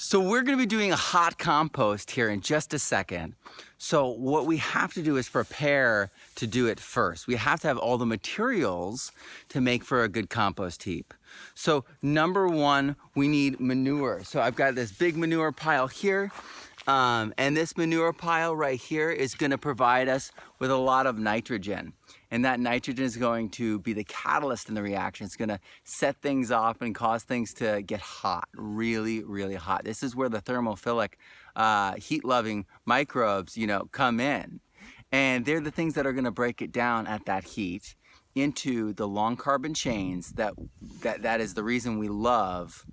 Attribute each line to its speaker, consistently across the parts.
Speaker 1: So we're going to be doing a hot compost here in just a second. So what we have to do is prepare to do it first. We have to have all the materials to make for a good compost heap. So number one, we need manure. So I've got this big manure pile here. And this manure pile right here is going to provide us with a lot of nitrogen. And that nitrogen is going to be the catalyst in the reaction. It's going to set things off and cause things to get hot, really, really hot. This is where the thermophilic, heat-loving microbes, come in. And they're the things that are going to break it down at that heat into the long carbon chains that is the reason we love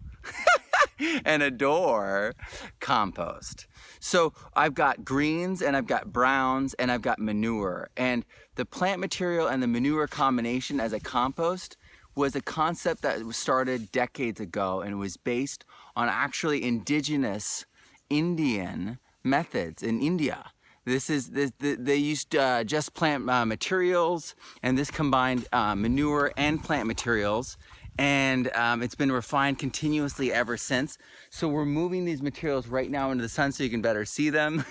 Speaker 1: and adore compost. So I've got greens and I've got browns and I've got manure. And the plant material and the manure combination as a compost was a concept that was started decades ago and was based on actually indigenous Indian methods in India. They used just plant materials, and this combined manure and plant materials. And it's been refined continuously ever since. So we're moving these materials right now into the sun so you can better see them.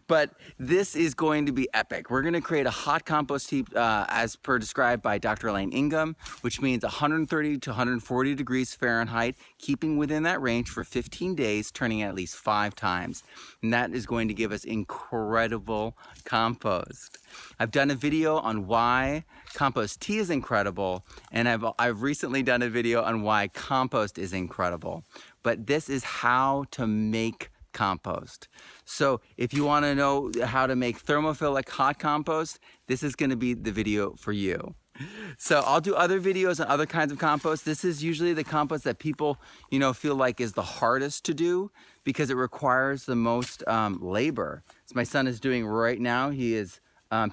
Speaker 1: But this is going to be epic. We're going to create a hot compost heap as per described by Dr. Elaine Ingham, which means 130 to 140 degrees Fahrenheit, keeping within that range for 15 days, turning at least 5 times. And that is going to give us incredible compost. I've done a video on why compost tea is incredible, and I've recently done a video on why compost is incredible. But this is how to make compost. So if you want to know how to make thermophilic hot compost, this is going to be the video for you. So I'll do other videos on other kinds of compost. This is usually the compost that people, feel like is the hardest to do because it requires the most labor. As my son is doing right now, he is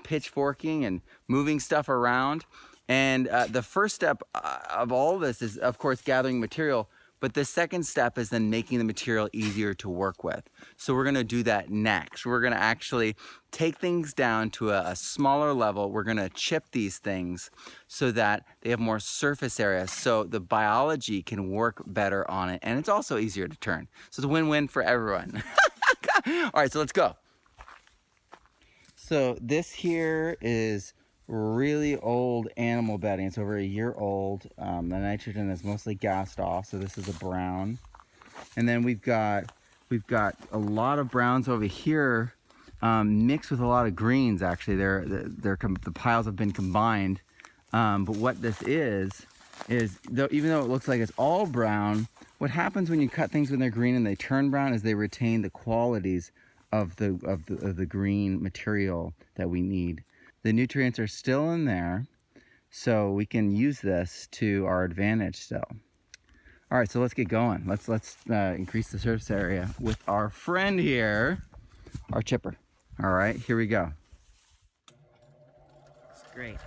Speaker 1: pitchforking and moving stuff around. And the first step of all this is, of course, gathering material. But the second step is then making the material easier to work with. So we're going to do that next. We're going to actually take things down to a smaller level. We're going to chip these things so that they have more surface area so the biology can work better on it. And it's also easier to turn. So it's a win-win for everyone. All right, so let's go. So this here is really old animal bedding. It's over a year old. The nitrogen is mostly gassed off, so this is a brown. And then we've got a lot of browns over here, mixed with a lot of greens. Actually, the piles have been combined. But what this is even though it looks like it's all brown, what happens when you cut things when they're green and they turn brown is they retain the qualities of the green material that we need. The nutrients are still in there, so we can use this to our advantage still. All right, so let's get going. Let's increase the surface area with our friend here, our chipper. All right, here we go. It's great.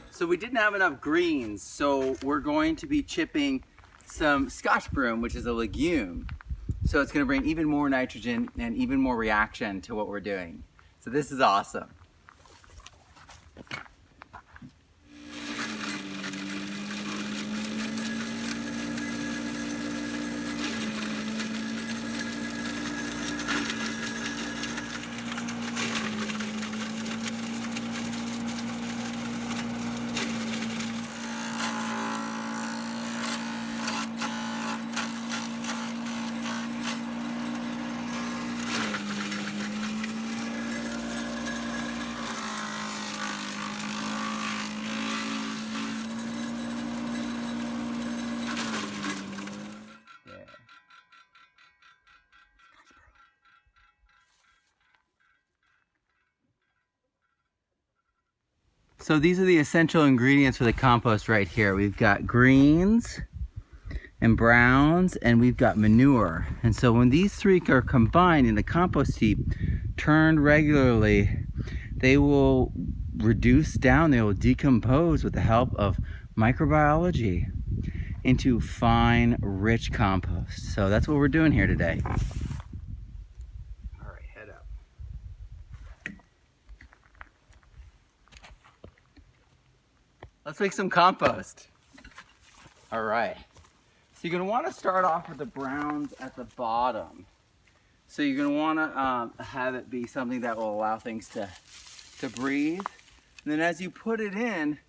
Speaker 1: So we didn't have enough greens, so we're going to be chipping some Scotch broom, which is a legume. So it's going to bring even more nitrogen and even more reaction to what we're doing. So this is awesome. So these are the essential ingredients for the compost right here. We've got greens and browns, and we've got manure. And so when these three are combined in the compost heap, turned regularly, they will reduce down, they will decompose with the help of microbiology into fine, rich compost. So that's what we're doing here today. All right, head up. Let's make some compost. All right. So you're gonna wanna start off with the browns at the bottom. So you're gonna wanna have it be something that will allow things to breathe. And then as you put it in,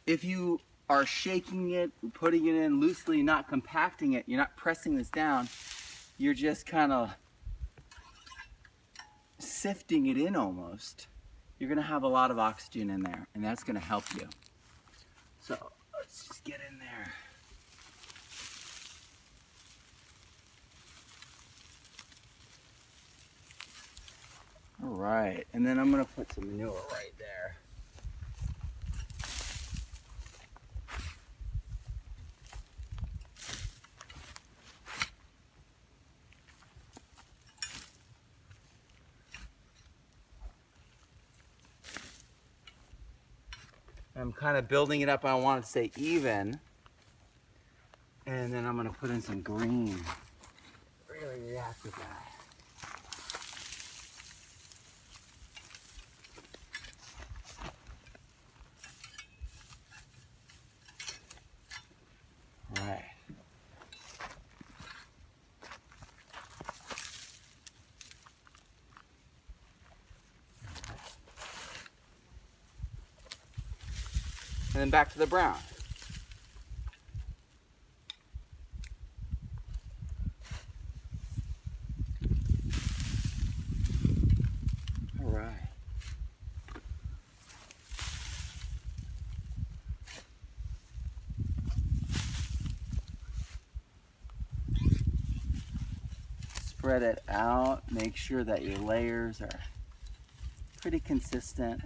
Speaker 1: if you are shaking it, putting it in loosely, not compacting it, you're not pressing this down, you're just kind of sifting it in almost, you're gonna have a lot of oxygen in there, and that's gonna help you. So let's just get in there. All right, and then I'm gonna put some manure right there. I'm kind of building it up. I want it to stay even. And then I'm gonna put in some green. Really react with that. All right. And then back to the brown. All right. Spread it out. Make sure that your layers are pretty consistent.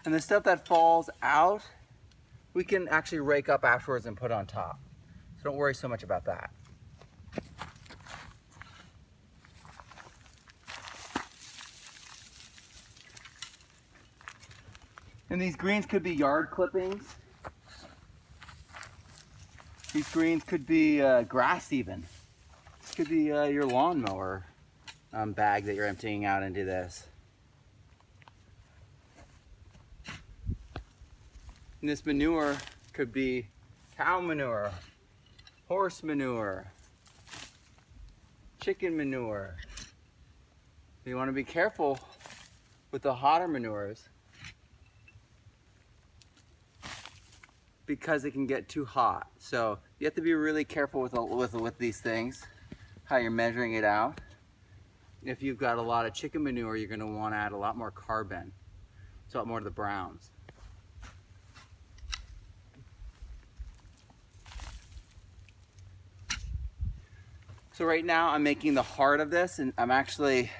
Speaker 1: And the stuff that falls out, we can actually rake up afterwards and put on top. So don't worry so much about that. And these greens could be yard clippings. These greens could be grass even. This could be your lawnmower bag that you're emptying out into this. And this manure could be cow manure, horse manure, chicken manure. You want to be careful with the hotter manures because it can get too hot. So you have to be really careful with these things, how you're measuring it out. If you've got a lot of chicken manure, you're going to want to add a lot more carbon, so a lot more of the browns. So right now I'm making the heart of this, and I'm actually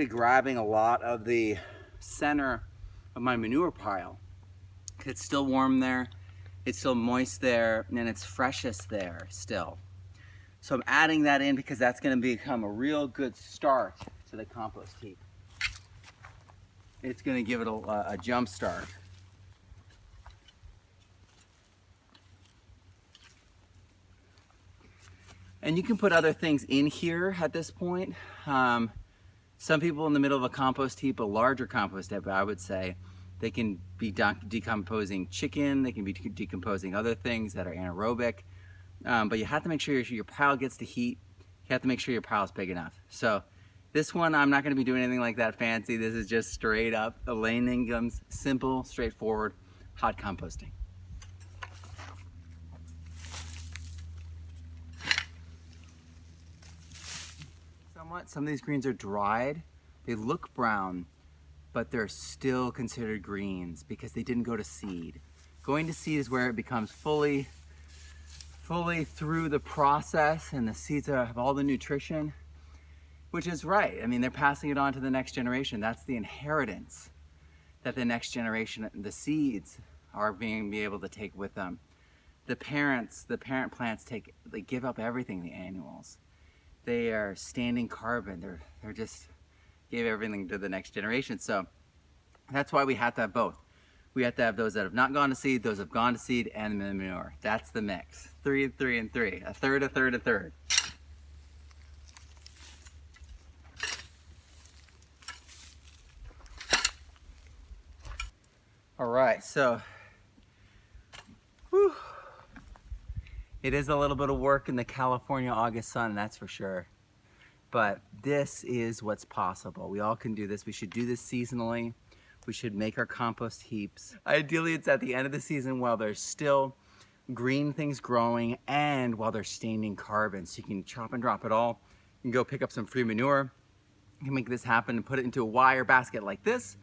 Speaker 1: grabbing a lot of the center of my manure pile. It's still warm there, it's still moist there, and it's freshest there still. So I'm adding that in because that's going to become a real good start to the compost heap. It's going to give it a jump start. And you can put other things in here at this point. Some people in the middle of a compost heap, a larger compost heap, I would say, they can be decomposing chicken, they can be decomposing other things that are anaerobic. But you have to make sure your pile gets the heat. You have to make sure your pile is big enough. So This one, I'm not gonna be doing anything like that fancy. This is just straight up Elaine Ingham's simple, straightforward, hot composting. Some of these greens are dried. They look brown, but they're still considered greens because they didn't go to seed. Going to seed is where it becomes fully through the process, and the seeds have all the nutrition, which is right. I mean, they're passing it on to the next generation. That's the inheritance that the next generation, the seeds, are being able to take with them. The parent plants they give up everything, the annuals. They are standing carbon. They're just gave everything to the next generation. So that's why we have to have both. We have to have those that have not gone to seed, those that have gone to seed, and the manure. That's the mix. 3 and 3 and 3. A third, a third, a third. All right, so whew. It is a little bit of work in the California August sun, that's for sure. But this is what's possible. We all can do this. We should do this seasonally. We should make our compost heaps. Ideally, it's at the end of the season while there's still green things growing and while they're staining carbon. So you can chop and drop it all. You can go pick up some free manure. You can make this happen and put it into a wire basket like this,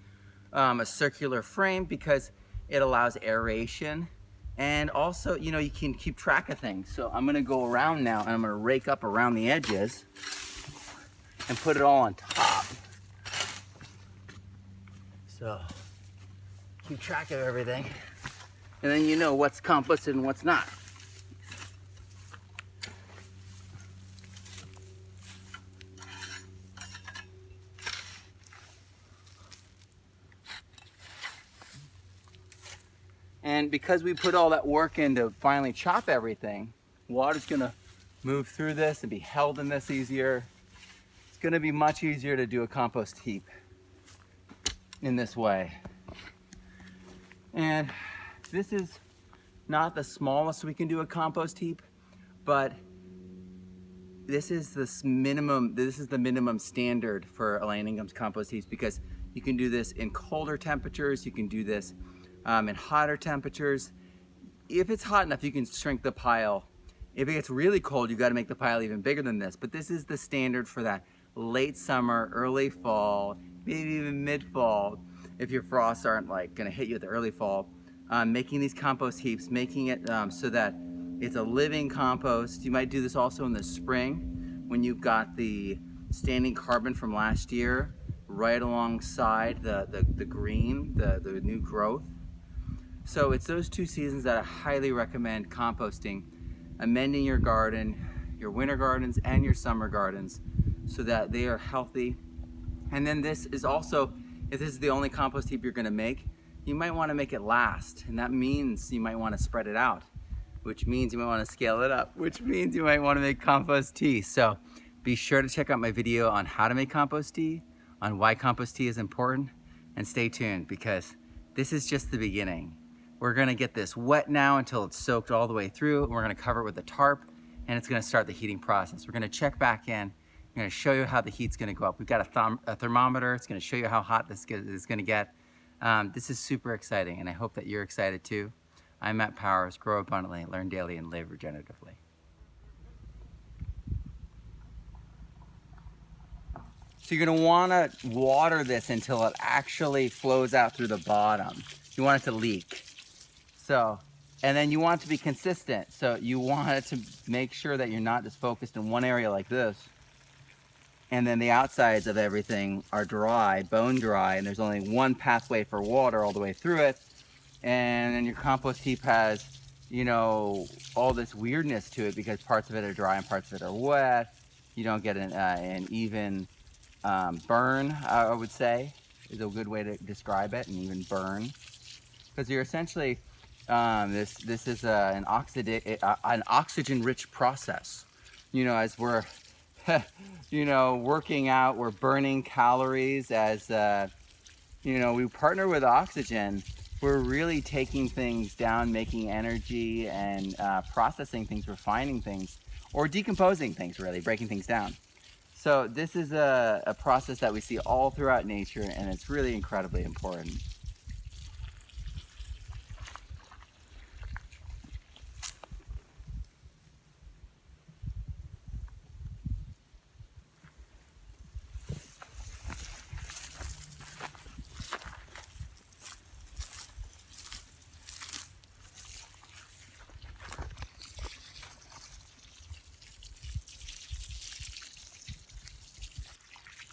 Speaker 1: a circular frame, because it allows aeration. And also, you know, you can keep track of things. So I'm gonna go around now and I'm gonna rake up around the edges and put it all on top. So keep track of everything. And then you know what's composted and what's not. And because we put all that work in to finally chop everything, water's gonna move through this and be held in this easier. It's gonna be much easier to do a compost heap in this way. And this is not the smallest we can do a compost heap, but this is the minimum standard for Elaine Ingham's compost heaps, because you can do this in colder temperatures, you can do this in hotter temperatures. If it's hot enough, you can shrink the pile. If it gets really cold, you got to make the pile even bigger than this. But this is the standard for that late summer, early fall, maybe even mid-fall, if your frosts aren't like going to hit you at the early fall. Making these compost heaps, making it so that it's a living compost. You might do this also in the spring when you've got the standing carbon from last year right alongside the green, the new growth. So it's those two seasons that I highly recommend composting, amending your garden, your winter gardens and your summer gardens, so that they are healthy. And then this is also, if this is the only compost heap you're gonna make, you might wanna make it last. And that means you might wanna spread it out, which means you might wanna scale it up, which means you might wanna make compost tea. So be sure to check out my video on how to make compost tea, on why compost tea is important, and stay tuned, because this is just the beginning. We're gonna get this wet now until it's soaked all the way through, and we're gonna cover it with a tarp, and it's gonna start the heating process. We're gonna check back in. I'm gonna show you how the heat's gonna go up. We've got a thermometer. It's gonna show you how hot this is gonna get. This is super exciting, and I hope that you're excited too. I'm Matt Powers, grow abundantly, learn daily, and live regeneratively. So you're gonna wanna water this until it actually flows out through the bottom. You want it to leak. So, and then you want it to be consistent. So you want it to make sure that you're not just focused in one area like this, and then the outsides of everything are dry, bone dry, and there's only one pathway for water all the way through it. And then your compost heap has, you know, all this weirdness to it because parts of it are dry and parts of it are wet. You don't get an even burn, I would say, is a good way to describe it, an even burn. Because you're essentially, this is an oxygen-rich process. You know, as we're, you know, working out, we're burning calories. As, you know, we partner with oxygen, we're really taking things down, making energy and processing things, refining things, or decomposing things, really, breaking things down. So this is a process that we see all throughout nature, and it's really incredibly important.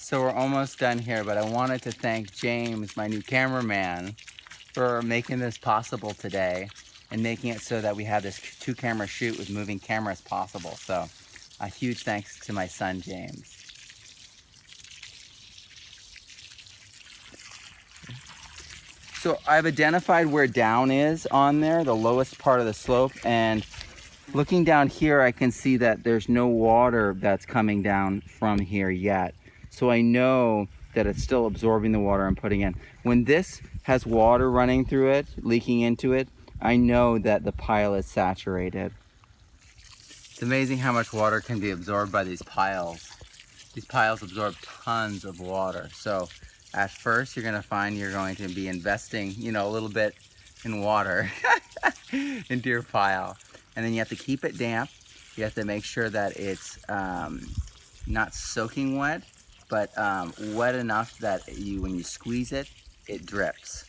Speaker 1: So we're almost done here, but I wanted to thank James, my new cameraman, for making this possible today and making it so that we have this 2-camera shoot with moving cameras possible. So a huge thanks to my son, James. So I've identified where down is on there, the lowest part of the slope, and looking down here, I can see that there's no water that's coming down from here yet. So I know that it's still absorbing the water I'm putting in. When this has water running through it, leaking into it, I know that the pile is saturated. It's amazing how much water can be absorbed by these piles. These piles absorb tons of water. So at first you're gonna find you're going to be investing, a little bit in water into your pile. And then you have to keep it damp. You have to make sure that it's not soaking wet, but wet enough that when you squeeze it, it drips.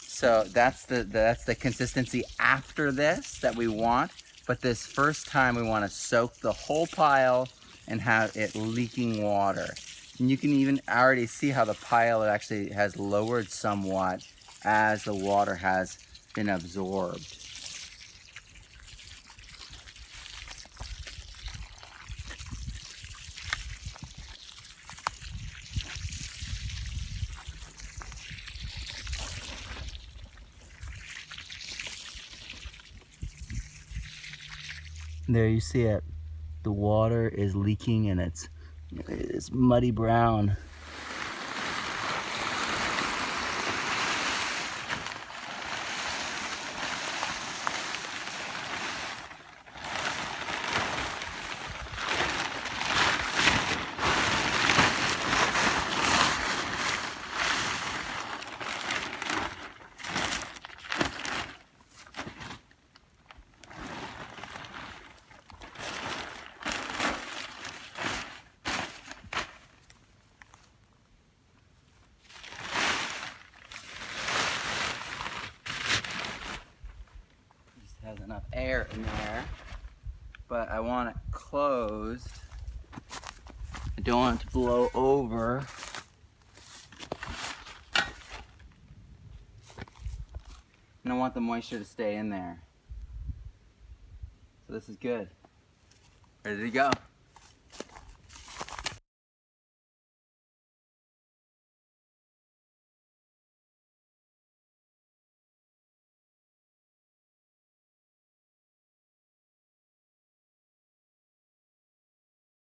Speaker 1: So that's the consistency after this that we want. But this first time we want to soak the whole pile and have it leaking water. And you can even already see how the pile actually has lowered somewhat as the water has been absorbed. There you see it. The water is leaking and it's muddy brown. Has enough air in there, but I want it closed. I don't want it to blow over. And I want the moisture to stay in there. So this is good. Ready to go.